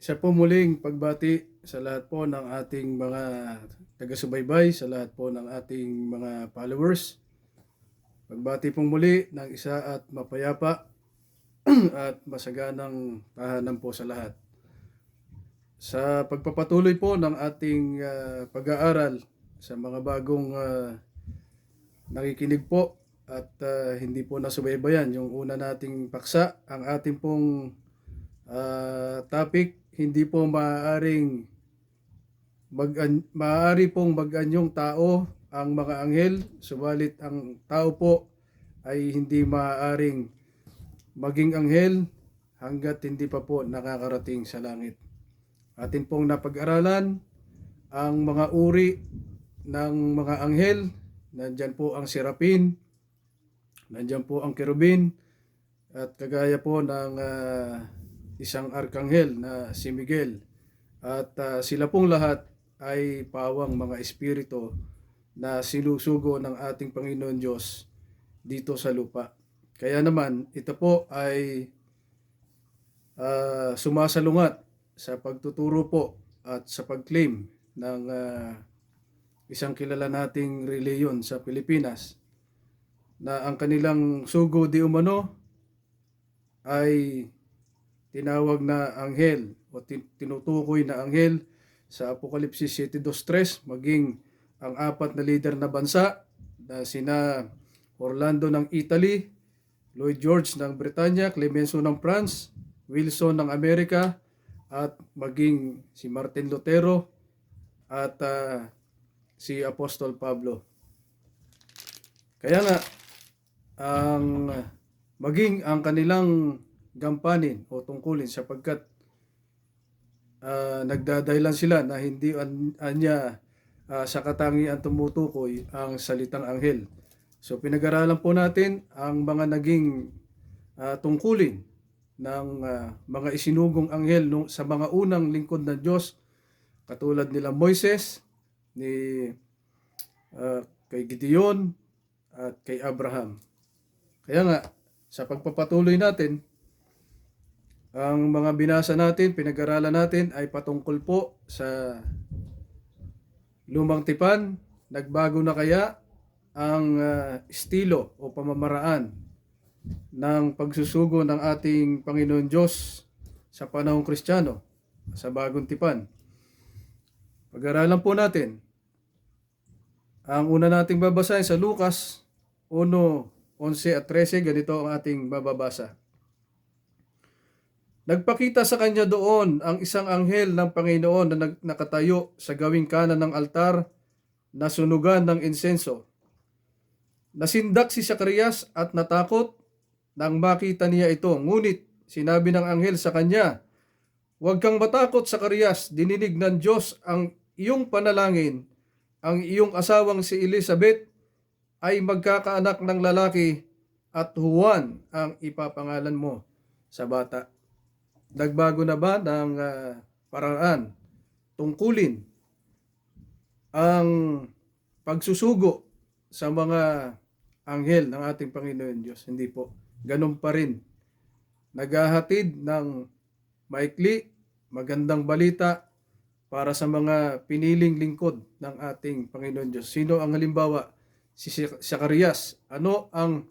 Isa po muling pagbati sa lahat po ng ating mga taga-subaybay, sa lahat po ng ating mga followers. Pagbati pong muli ng isa at mapayapa at masaganang tahanan po sa lahat. Sa pagpapatuloy po ng ating pag-aaral sa mga bagong nakikinig po at hindi po nasubaybayan yung una nating paksa, ang ating pong topic, hindi po maaari pong mag-anyong tao ang mga anghel, subalit ang tao po ay hindi maaaring maging anghel hanggat hindi pa po nakakarating sa langit. Atin pong napag-aralan ang mga uri ng mga anghel. Nandyan po ang serapin, nandyan po ang kerubin, at kagaya po ng isang arkanghel na si Miguel. At sila pong lahat ay pawang mga espiritu na sinusugo ng ating Panginoon Diyos dito sa lupa. Kaya naman, ito po ay sumasalungat sa pagtuturo po at sa pag-claim ng isang kilala nating reliyon sa Pilipinas na ang kanilang sugo di umano ay tinawag na anghel o tinutukoy na anghel sa Apokalipsis 7:2-3, maging ang apat na leader na bansa na sina Orlando ng Italy, Lloyd George ng Britanya, Clemenceau ng France, Wilson ng Amerika, at maging si Martin Lutero at si Apostol Pablo. Kaya nga, maging ang kanilang gampanin o tungkulin, sapagkat nagdadahilan sila na hindi anya sa katangian tumutukoy ang salitang anghel. So pinag-aralan po natin ang mga naging tungkulin ng mga isinugong anghel sa mga unang lingkod ng Diyos, katulad nila Moises, kay Gideon at kay Abraham. Kaya nga, sa pagpapatuloy natin, ang mga binasa natin, pinag-aralan natin ay patungkol po sa lumang tipan. Nagbago na kaya ang estilo o pamamaraan ng pagsusugo ng ating Panginoon Diyos sa panahong Kristiyano sa bagong tipan? Pag-aralan po natin. Ang una nating babasahin sa Lucas 1:11 at 13, ganito ang ating bababasa. Nagpakita sa kanya doon ang isang anghel ng Panginoon na nakatayo sa gawing kanan ng altar na sunugan ng insenso. Nasindak si Zacarias at natakot nang makita niya ito. Ngunit sinabi ng anghel sa kanya, "Huwag kang matakot, Zacarias, dininig ng Diyos ang iyong panalangin. Ang iyong asawang si Elizabeth ay magkakaanak ng lalaki at Juan ang ipapangalan mo sa bata." Nagbago na ba ng paraan, tungkulin, ang pagsusugo sa mga anghel ng ating Panginoon Diyos? Hindi po. Ganun pa rin. Naghahatid ng maikli, magandang balita para sa mga piniling lingkod ng ating Panginoon Diyos. Sino ang halimbawa? Si Zacarias. Ano ang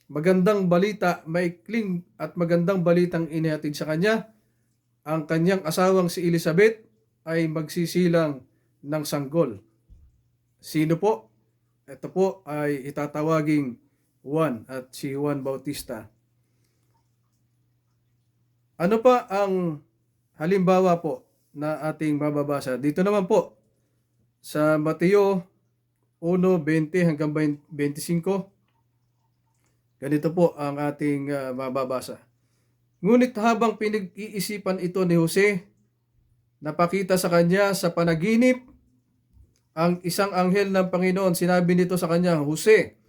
magandang balita, maikling at magandang balitang inihatid sa kanya? Ang kanyang asawang si Elizabeth ay magsisilang ng sanggol. Sino po? Ito po ay itatawaging Juan, at si Juan Bautista. Ano pa ang halimbawa po na ating mababasa? Dito naman po sa Mateo 1:20 hanggang 25. Ganito po ang ating mababasa. Ngunit habang pinag-iisipan ito ni Jose, napakita sa kanya sa panaginip ang isang anghel ng Panginoon. Sinabi nito sa kanya, "Jose,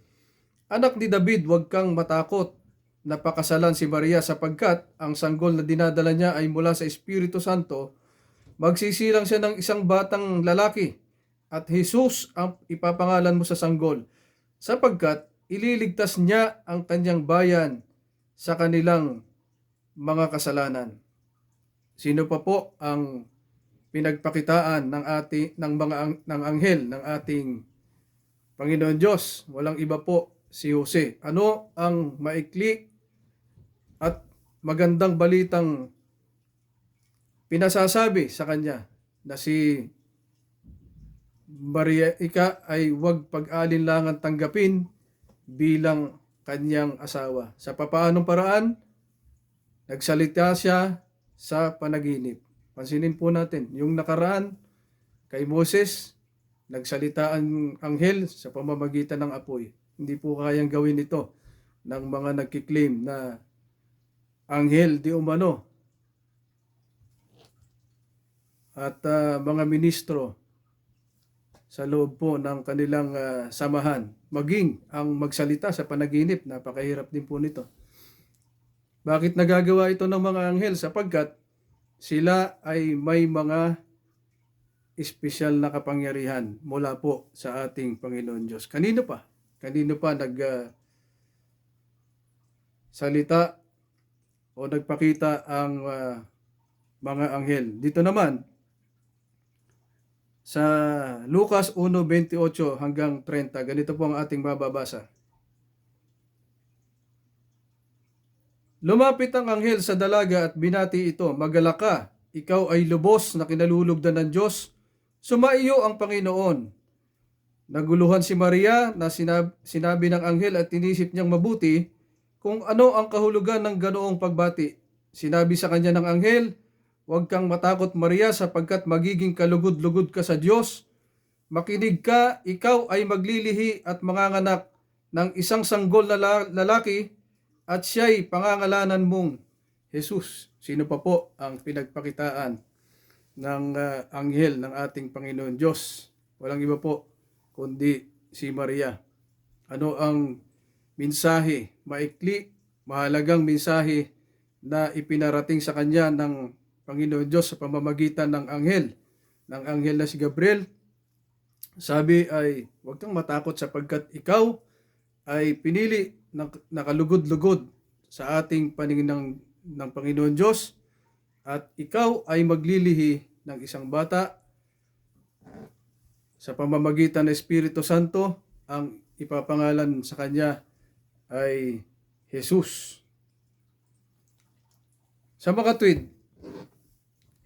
anak ni David, huwag kang matakot na pakasalan si Maria, sapagkat ang sanggol na dinadala niya ay mula sa Espiritu Santo. Magsisilang siya ng isang batang lalaki, at Jesus ang ipapangalan mo sa sanggol, sapagkat ililigtas niya ang kanyang bayan sa kanilang mga kasalanan." Sino pa po ang pinagpakitaan ng anghel ng ating Panginoon Diyos? Walang iba po si Jose. Ano ang maikli at magandang balitang pinasasabi sa kanya? Na si Maria ay huwag pag-alinlangan tanggapin bilang kanyang asawa. Sa papaanong paraan? Nagsalita siya sa panaginip. Pansinin po natin, yung nakaraan kay Moses, nagsalita ang anghel sa pamamagitan ng apoy. Hindi po kayang gawin ito ng mga nagkiklaim na anghel di umano at mga ministro sa loob po ng kanilang samahan. Maging ang magsalita sa panaginip, napakahirap din po nito. Bakit nagagawa ito ng mga anghel? Sapagkat sila ay may mga espesyal na kapangyarihan mula po sa ating Panginoon Diyos. Kanino pa salita o nagpakita ang mga anghel? Dito naman, sa Lucas 1:28 hanggang 30, ganito po ang ating mababasa. Lumapit ang anghel sa dalaga at binati ito, "Magalak ka, ikaw ay lubos na kinalulugdan ng Diyos. Sumaiyo ang Panginoon." Naguluhan si Maria na sinabi ng anghel at inisip niyang mabuti kung ano ang kahulugan ng ganoong pagbati. Sinabi sa kanya ng anghel, "Huwag kang matakot, Maria, sapagkat magiging kalugod-lugod ka sa Diyos. Makinig ka, ikaw ay maglilihi at manganganak ng isang sanggol na lalaki at siya'y pangangalanan mong Jesus." Sino pa po ang pinagpakitaan ng anghel ng ating Panginoon Diyos? Walang iba po kundi si Maria. Ano ang mensahe? Maikli, mahalagang mensahe na ipinarating sa kanya ng Panginoon Diyos sa pamamagitan ng anghel na si Gabriel. Sabi ay, "Huwag kang matakot sapagkat ikaw ay pinili na nakalugod-lugod sa ating paningin ng Panginoon Diyos at ikaw ay maglilihi ng isang bata sa pamamagitan ng Espiritu Santo. Ang ipapangalan sa kanya ay Jesus." Sa mga tweet,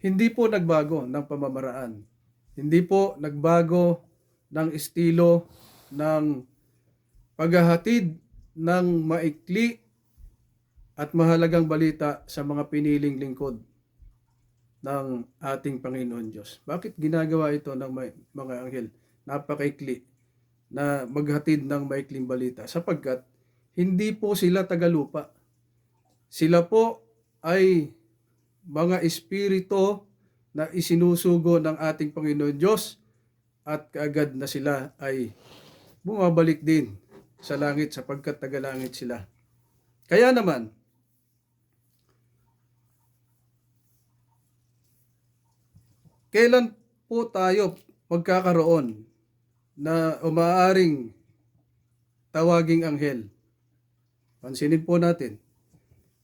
hindi po nagbago ng pamamaraan. Hindi po nagbago ng estilo ng paghahatid ng maikli at mahalagang balita sa mga piniling lingkod ng ating Panginoon Diyos. Bakit ginagawa ito ng mga anghel? Napakaikli na maghatid ng maikling balita. Sapagkat hindi po sila tagalupa. Sila po ay mga espiritu na isinusugo ng ating Panginoon Diyos at kaagad na sila ay bumabalik din sa langit sapagkat tagalangit sila. Kaya naman, kailan po tayo magkakaroon na umaaring tawaging anghel? Pansinin po natin.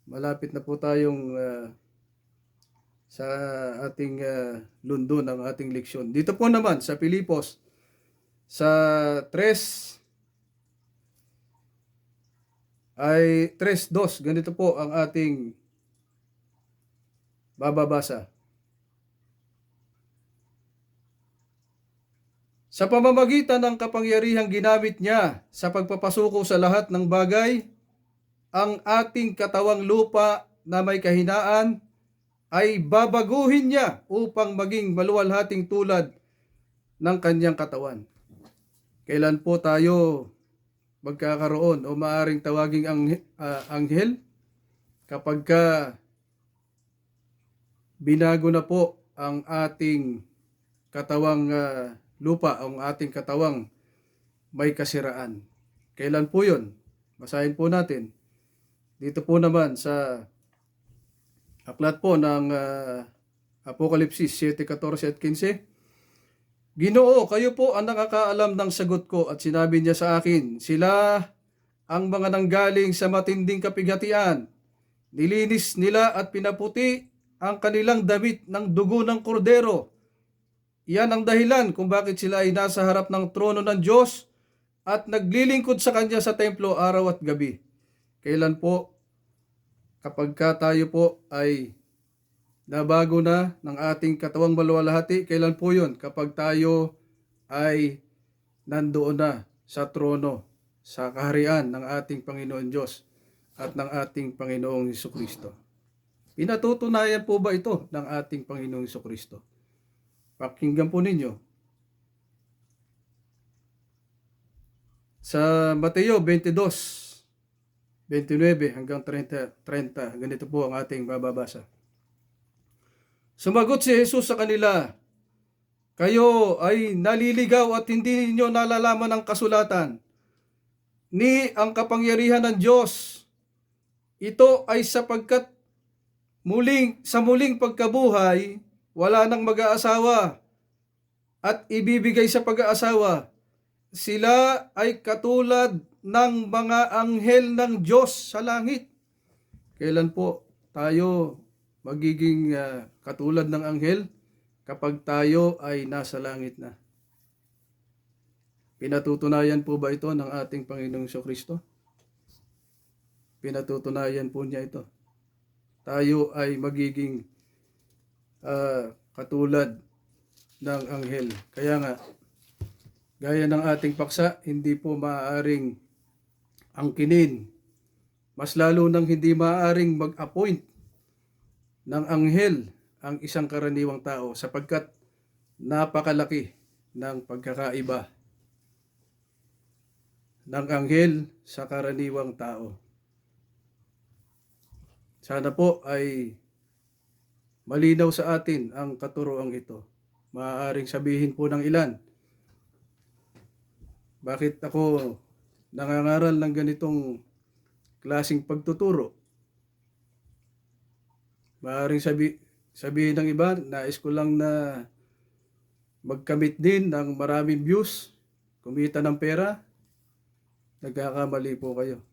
Malapit na po tayong sa ating lundo ng ating leksyon. Dito po naman sa Pilipos, sa 3 ay 3:2, ganito po ang ating bababasa. Sa pamamagitan ng kapangyarihang ginamit niya sa pagpapasuko sa lahat ng bagay, ang ating katawang lupa na may kahinaan ay babaguhin niya upang maging maluwalhating tulad ng kanyang katawan. Kailan po tayo magkakaroon o maaring tawaging anghel? Kapag binago na po ang ating katawang lupa, ang ating katawang may kasiraan. Kailan po yun? Basahin po natin. Dito po naman sa aklat po ng Apokalipsis 7:14 at 15. "Ginoo, kayo po ang nakakaalam ng sagot ko at sinabi niya sa akin, sila ang mga nanggaling sa matinding kapighatian. Nilinis nila at pinaputi ang kanilang damit ng dugo ng kordero. Iyan ang dahilan kung bakit sila ay nasa harap ng trono ng Diyos at naglilingkod sa Kanya sa templo araw at gabi. Kailan po? Kapag tayo po ay nabago na ng ating katawang maluwalhati, kailan po yun? Kapag tayo ay nandoon na sa trono, sa kaharian ng ating Panginoon Diyos at ng ating Panginoong Hesukristo. Pinatutunayan po ba ito ng ating Panginoong Hesukristo? Pakinggan po ninyo. Sa Mateo 22:29 hanggang 30, ganito po ang ating bababasa. Sumagot si Jesus sa kanila, kayo ay naliligaw at hindi ninyo nalalaman ang kasulatan, ni ang kapangyarihan ng Diyos. Ito ay sapagkat sa muling pagkabuhay, wala nang mag-aasawa at ibibigay sa pag-aasawa. Sila ay katulad ng mga anghel ng Diyos sa langit. Kailan po tayo magiging katulad ng anghel? Kapag tayo ay nasa langit na. Pinatutunayan po ba ito ng ating Panginoong Jesucristo? Pinatutunayan po niya ito. Tayo ay magiging katulad ng anghel. Kaya nga, gaya ng ating paksa, hindi po maaaring angkinin. Mas lalo nang hindi maaaring mag-appoint ng anghel ang isang karaniwang tao sapagkat napakalaki ng pagkakaiba ng anghel sa karaniwang tao. Sana po ay malinaw sa atin ang katuroang ito. Maaaring sabihin po ng ilan, bakit ako nangangaral ng ganitong klaseng pagtuturo? Maaaring sabihin ng iba, nais ko lang na magkamit din ng maraming views, kumita ng pera. Nagkakamali po kayo.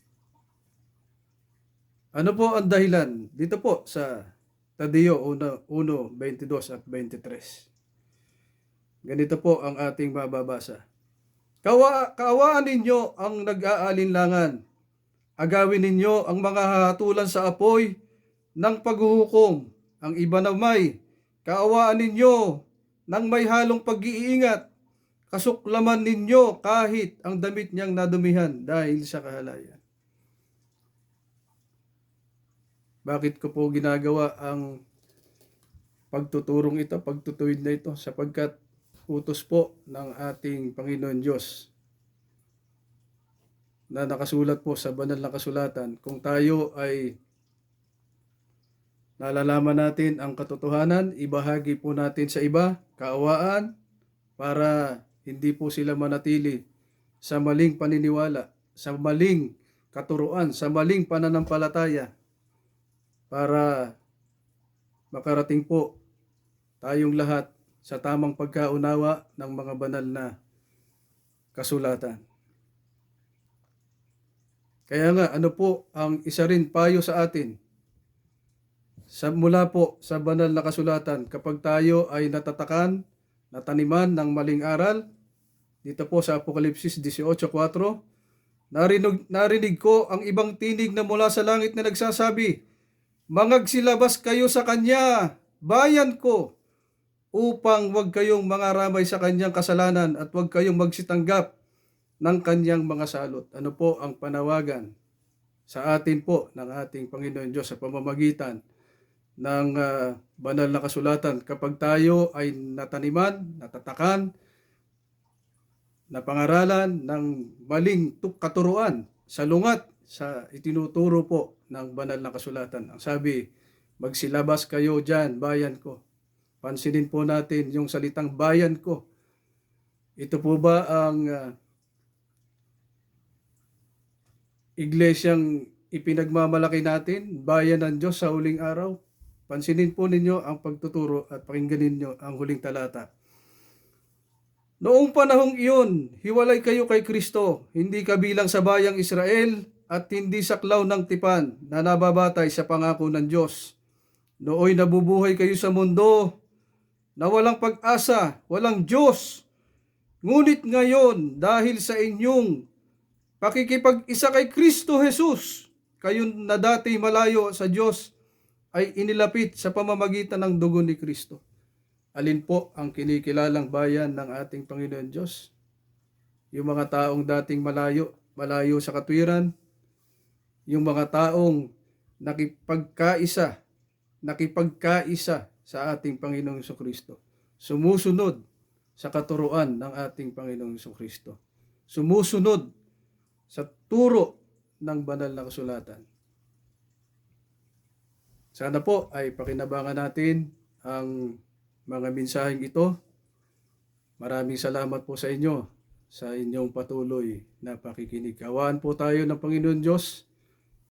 Ano po ang dahilan? Dito po sa Tadeo 1:22 at 23. Ganito po ang ating mababasa. Kaawaan ninyo ang nag-aalinlangan. Agawin ninyo ang mga hahatulan sa apoy ng paghuhukom. Ang iba namay, kaawaan ninyo ng may halong pag-iingat. Kasuklaman ninyo kahit ang damit niyang nadumihan dahil sa kahalayan. Bakit ko po ginagawa ang pagtuturong ito, pagtutuwid na ito? Sapagkat utos po ng ating Panginoon Diyos na nakasulat po sa banal na kasulatan. Kung tayo ay nalalaman natin ang katotohanan, ibahagi po natin sa iba, kaawaan, para hindi po sila manatili sa maling paniniwala, sa maling katuruan, sa maling pananampalataya, para makarating po tayong lahat sa tamang pagkaunawa ng mga banal na kasulatan. Kaya nga, ano po ang isa rin payo sa atin? Mula po sa banal na kasulatan, kapag tayo ay natatakan, nataniman ng maling aral, dito po sa Apokalipsis 18:4, narinig ko ang ibang tinig na mula sa langit na nagsasabi, mangagsilabas kayo sa Kanya, bayan ko, upang wag kayong mangaramay sa Kanyang kasalanan at wag kayong magsitanggap ng Kanyang mga salot. Ano po ang panawagan sa atin po ng ating Panginoon Diyos sa pamamagitan ng banal na kasulatan? Kapag tayo ay nataniman, natatakan, napangaralan ng maling katuruan, salungat sa itinuturo po ng banal na kasulatan. Ang sabi, magsilabas kayo dyan, bayan ko. Pansinin po natin yung salitang bayan ko. Ito po ba ang iglesyang ipinagmamalaki natin, bayan ng Diyos sa huling araw? Pansinin po ninyo ang pagtuturo at pakinggan ninyo ang huling talata. Noong panahong iyon, hiwalay kayo kay Kristo, hindi kabilang sa bayang Israel at hindi saklaw ng tipan na nababatay sa pangako ng Diyos Nooy nabubuhay kayo sa mundo na walang pag-asa, walang Diyos. Ngunit ngayon, dahil sa inyong pakikipag-isa kay Kristo Jesus, kayo na dati malayo sa Diyos ay inilapit sa pamamagitan ng dugo ni Kristo. Alin po ang kinikilalang bayan ng ating Panginoon Diyos? Yung mga taong dating malayo sa katwiran, yung mga taong nakipagkaisa sa ating Panginoong Kristo. Sumusunod sa katuruan ng ating Panginoong Kristo. Sumusunod sa turo ng banal na kasulatan. Sana po ay pakinabangan natin ang mga mensaheng ito. Maraming salamat po sa inyo sa inyong patuloy na pakikinig. Kawaan po tayo ng Panginoon Diyos